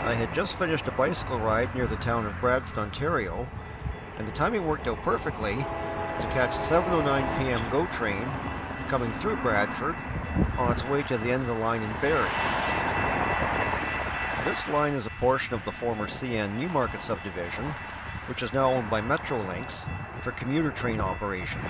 I had just finished a bicycle ride near the town of Bradford, Ontario, and the timing worked out perfectly to catch the 7:09 p.m. GO train coming through Bradford on its way to the end of the line in Barrie. This line is a portion of the former Canadian Newmarket Subdivision, which is now owned by Metrolinx for commuter train operation.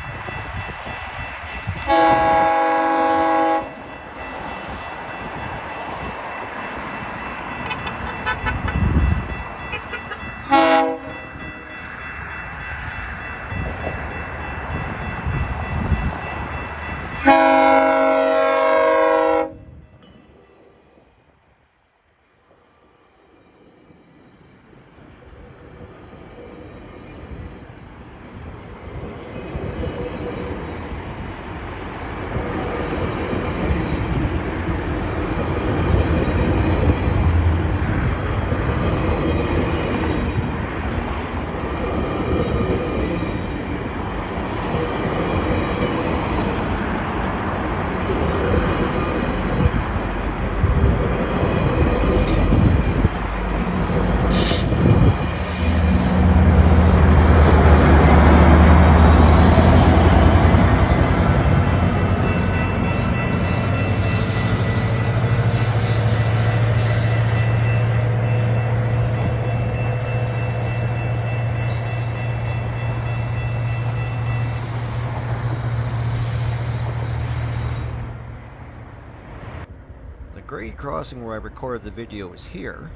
The grade crossing where I recorded the video is here,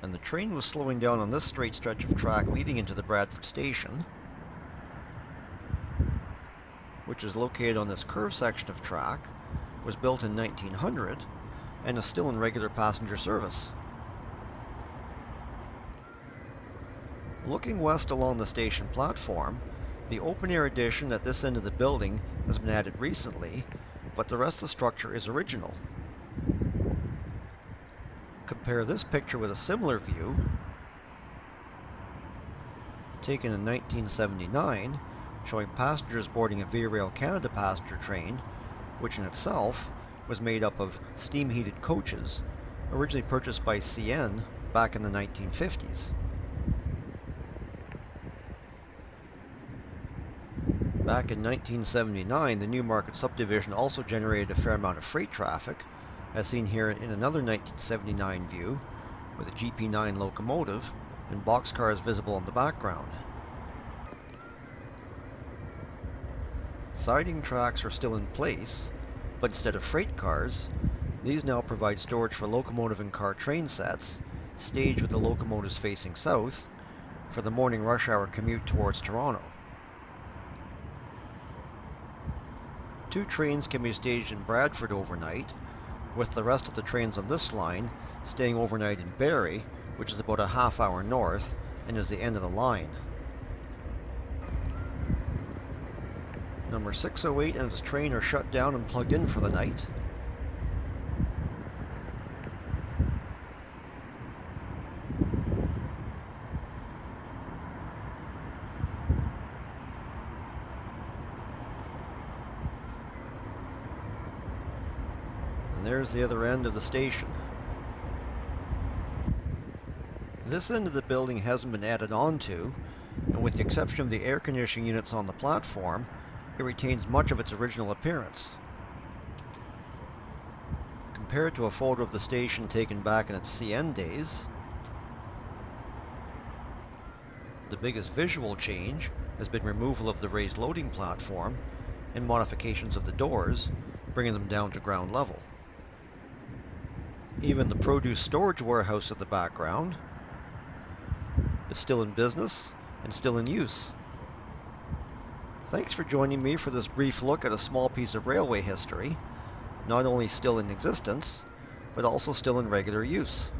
and the train was slowing down on this straight stretch of track leading into the Bradford station, which is located on this curved section of track, was built in 1900, and is still in regular passenger service. Looking west along the station platform, the open-air addition at this end of the building has been added recently, but the rest of the structure is original. Compare this picture with a similar view, taken in 1979, showing passengers boarding a Via Rail Canada passenger train, which in itself was made up of steam-heated coaches, originally purchased by CN back in the 1950s. Back in 1979, the Newmarket Subdivision also generated a fair amount of freight traffic, as seen here in another 1979 view, with a GP9 locomotive and boxcars visible in the background. Siding tracks are still in place, but instead of freight cars, these now provide storage for locomotive and car train sets, staged with the locomotives facing south, for the morning rush hour commute towards Toronto. Two trains can be staged in Bradford overnight, with the rest of the trains on this line staying overnight in Barrie, which is about a half-hour north and is the end of the line. Number 608 and its train are shut down and plugged in for the night. There's the other end of the station. This end of the building hasn't been added onto, and with the exception of the air conditioning units on the platform, it retains much of its original appearance. Compared to a photo of the station taken back in its CN days, the biggest visual change has been removal of the raised loading platform and modifications of the doors, bringing them down to ground level. Even the produce storage warehouse at the background is still in business and still in use. Thanks for joining me for this brief look at a small piece of railway history, not only still in existence, but also still in regular use.